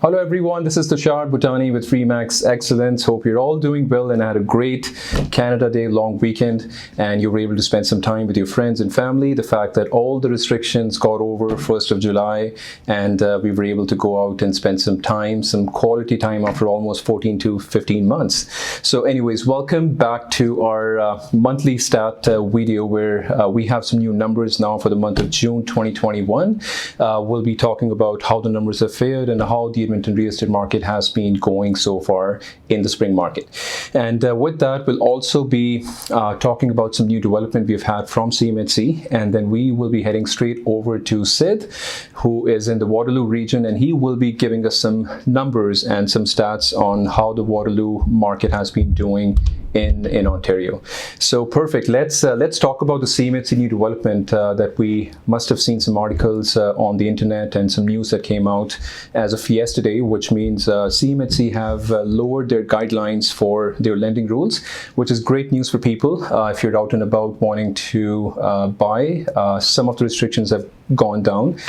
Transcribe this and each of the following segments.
Hello everyone, this is Tushar Bhutani with Freemax Excellence. Hope you're all doing well and had a great Canada Day long weekend and you were able to spend some time with your friends and family. The fact that all the restrictions got over 1st of July and we were able to go out and spend some time, some quality time after almost 14 to 15 months. So anyways, welcome back to our monthly stat video where we have some new numbers now for the month of June 2021. We'll be talking about how the numbers have fared and how the Edmonton real estate market has been going so far in the spring market. And with that, we'll also be talking about some new development we've had from CMHC, and then we will be heading straight over to Sid, who is in the Waterloo region, and he will be giving us some numbers and some stats on how the Waterloo market has been doing in Ontario. So perfect. Let's talk about the CMHC new development that we must have seen some articles on the internet and some news that came out as of yesterday, which means CMHC have lowered their guidelines for their lending rules, which is great news for people if you're out and about wanting to buy. Some of the restrictions have gone down,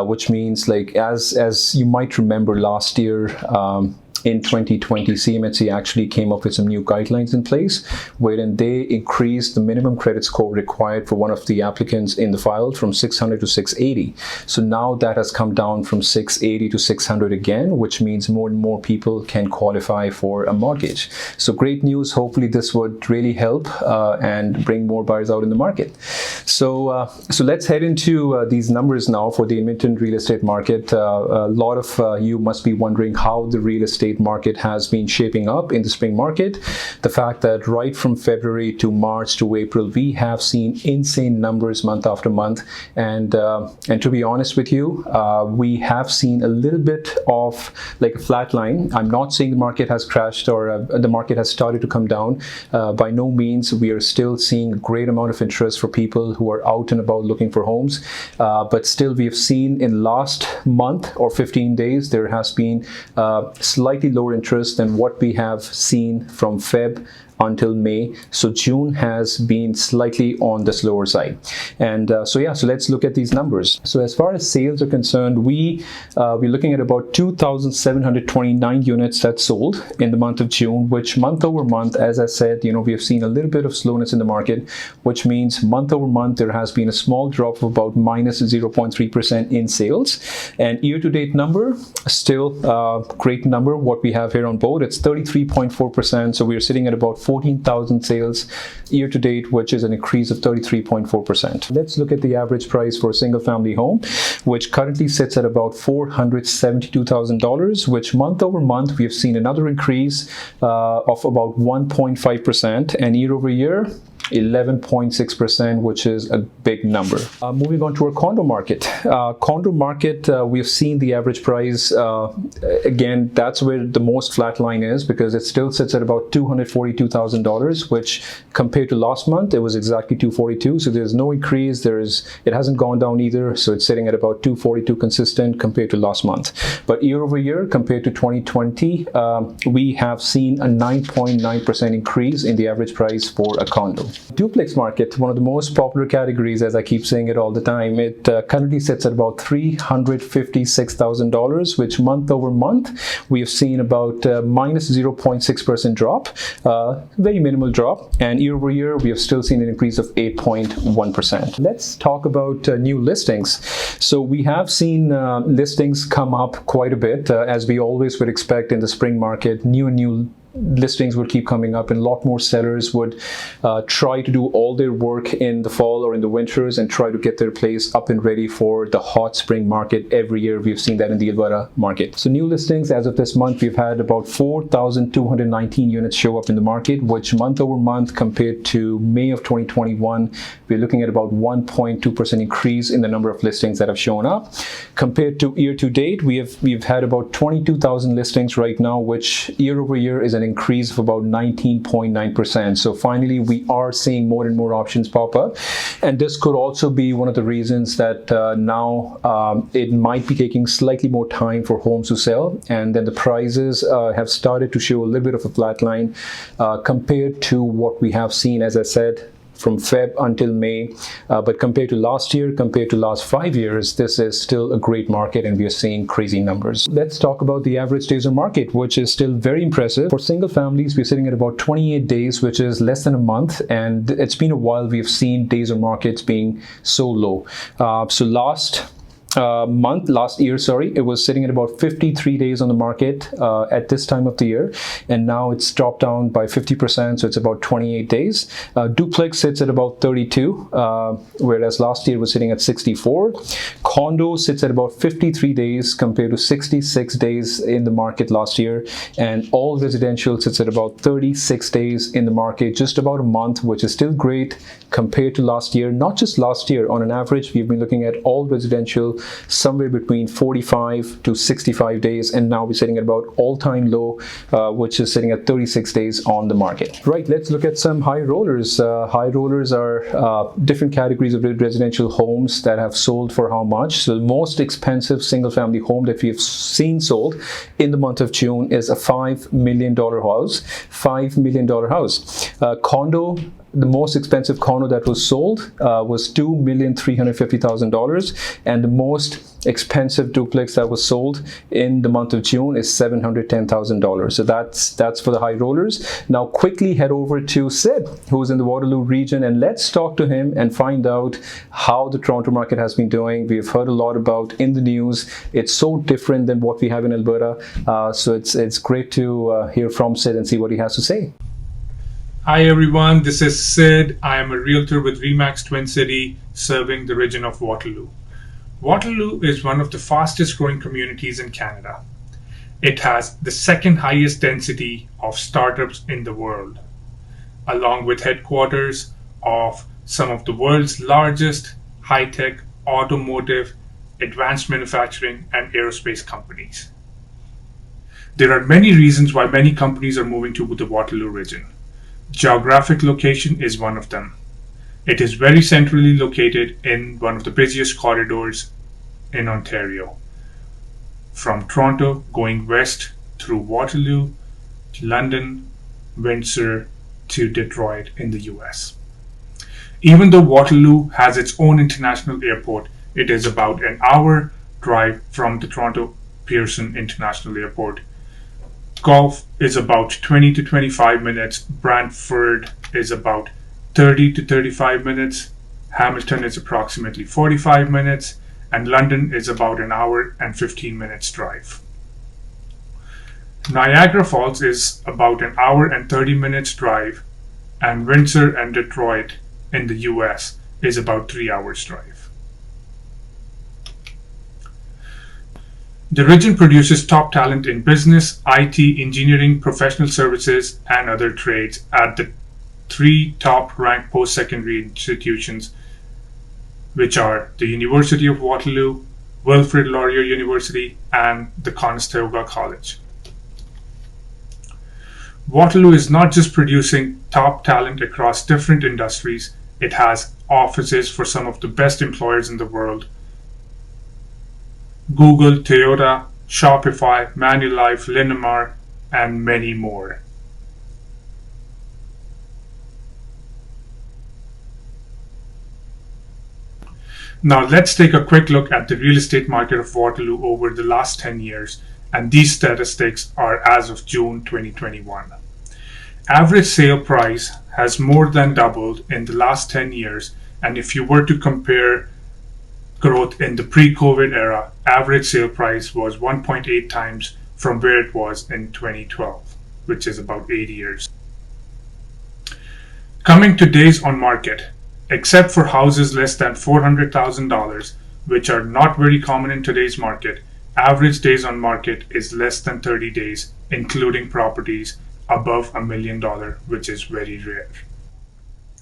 which means, like, as you might remember last year, in 2020, CMHC actually came up with some new guidelines in place wherein they increased the minimum credit score required for one of the applicants in the file from 600 to 680. So now that has come down from 680 to 600 again, which means more and more people can qualify for a mortgage. So great news. Hopefully this would really help and bring more buyers out in the market. So let's head into these numbers now for the Edmonton real estate market. A lot of you must be wondering how the real estate market has been shaping up in the spring market. The fact that right from February to March to April, we have seen insane numbers month after month. And to be honest with you, we have seen a little bit of like a flat line. I'm not saying the market has crashed or the market has started to come down. By no means. We are still seeing a great amount of interest for people who are out and about looking for homes. But still, we have seen in last month or 15 days, there has been slightly lower interest than what we have seen from Feb until May. So June has been slightly on the slower side. And so let's look at these numbers. So as far as sales are concerned, we're looking at about 2,729 units that sold in the month of June, which month over month, as I said, we have seen a little bit of slowness in the market, which means month over month, there has been a small drop of about minus 0.3% in sales. And year-to-date number, still great number. What we have here on board, it's 33.4%. So we are sitting at about 14,000 sales year to date, which is an increase of 33.4%. Let's look at the average price for a single family home, which currently sits at about $472,000, which month over month, we have seen another increase of about 1.5%, and year over year, 11.6%, which is a big number. Moving on to our condo market. We've seen the average price, again, that's where the most flat line is, because it still sits at about $242,000, which compared to last month, it was exactly $242,000. So there's no increase. It hasn't gone down either. So it's sitting at about $242,000 consistent compared to last month. But year over year, compared to 2020, we have seen a 9.9% increase in the average price for a condo. Duplex market, one of the most popular categories, as I keep saying it all the time, it currently sits at about $356,000, which month over month, we have seen about minus 0.6% drop, very minimal drop. And year over year, we have still seen an increase of 8.1%. Let's talk about new listings. So we have seen listings come up quite a bit, as we always would expect in the spring market. New listings would keep coming up, and a lot more sellers would try to do all their work in the fall or in the winters and try to get their place up and ready for the hot spring market. Every year we've seen that in the Alberta market. So new listings as of this month, we've had about 4,219 units show up in the market, which month over month compared to May of 2021, we're looking at about 1.2% increase in the number of listings that have shown up. Compared to year to date, we've had about 22,000 listings right now, which year over year is an increase of about 19.9%. So finally, we are seeing more and more options pop up. And this could also be one of the reasons that now it might be taking slightly more time for homes to sell. And then the prices have started to show a little bit of a flat line compared to what we have seen, as I said, from Feb until May. But compared to last year, compared to last 5 years, this is still a great market and we are seeing crazy numbers. Let's talk about the average days on market, which is still very impressive. For single families, we're sitting at about 28 days, which is less than a month. And it's been a while we've seen days on markets being so low. So last year, it was sitting at about 53 days on the market at this time of the year, and now it's dropped down by 50%, so it's about 28 days. Duplex sits at about 32, whereas last year was sitting at 64. Condo sits at about 53 days compared to 66 days in the market last year, and all residential sits at about 36 days in the market, just about a month, which is still great compared to last year. Not just last year, on an average, we've been looking at all residential somewhere between 45 to 65 days, and now we're sitting at about all-time low, which is sitting at 36 days on the market. Right, let's look at some high rollers. High rollers are different categories of residential homes that have sold for how much. So the most expensive single-family home that we have seen sold in the month of June is a $5 million house. $5 million house. Condo, the most expensive condo that was sold was $2,350,000, and the most expensive duplex that was sold in the month of June is $710,000. So that's for the high rollers. Now quickly head over to Sid, who's in the Waterloo region, and let's talk to him and find out how the Toronto market has been doing. We've heard a lot about in the news. It's so different than what we have in Alberta. So it's great to hear from Sid and see what he has to say. Hi everyone, this is Sid. I am a realtor with Remax Twin City, serving the region of Waterloo. Waterloo is one of the fastest growing communities in Canada. It has the second highest density of startups in the world, along with headquarters of some of the world's largest high-tech, automotive, advanced manufacturing, and aerospace companies. There are many reasons why many companies are moving to the Waterloo region. Geographic location is one of them. It is very centrally located in one of the busiest corridors in Ontario. From Toronto, going west through Waterloo, to London, Windsor, to Detroit in the US. Even though Waterloo has its own international airport, it is about an hour drive from the Toronto Pearson International Airport. Guelph is about 20 to 25 minutes. Brantford is about 30 to 35 minutes. Hamilton is approximately 45 minutes. And London is about an hour and 15 minutes drive. Niagara Falls is about an hour and 30 minutes drive. And Windsor and Detroit in the US is about 3 hours drive. The region produces top talent in business, IT, engineering, professional services, and other trades at the 3 top-ranked post-secondary institutions, which are the University of Waterloo, Wilfrid Laurier University, and the Conestoga College. Waterloo is not just producing top talent across different industries, it has offices for some of the best employers in the world. Google, Toyota, Shopify, Manulife, Linamar, and many more. Now let's take a quick look at the real estate market of Waterloo over the last 10 years, and these statistics are as of June 2021. Average sale price has more than doubled in the last 10 years, and if you were to compare growth in the pre-COVID era, average sale price was 1.8 times from where it was in 2012, which is about 8 years. Coming to days on market, except for houses less than $400,000, which are not very common in today's market, average days on market is less than 30 days, including properties above $1 million, which is very rare.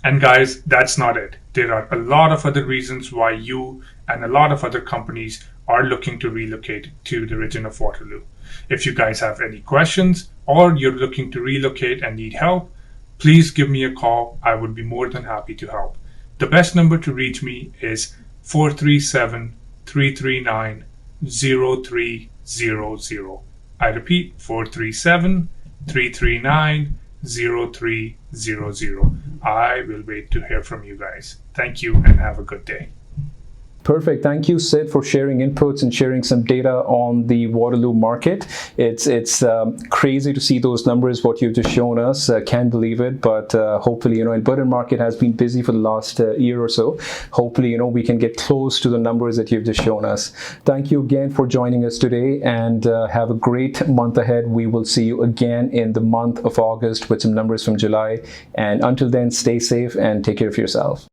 And guys, that's not it. There are a lot of other reasons why you and a lot of other companies are looking to relocate to the region of Waterloo. If you guys have any questions or you're looking to relocate and need help, please give me a call. I would be more than happy to help. The best number to reach me is 437-339-0300. I repeat, 437-339-0300. I will wait to hear from you guys. Thank you and have a good day. Perfect. Thank you, Sid, for sharing inputs and sharing some data on the Waterloo market. It's crazy to see those numbers, what you've just shown us. Can't believe it, but hopefully, Alberta market has been busy for the last year or so. Hopefully, we can get close to the numbers that you've just shown us. Thank you again for joining us today, and have a great month ahead. We will see you again in the month of August with some numbers from July. And until then, stay safe and take care of yourself.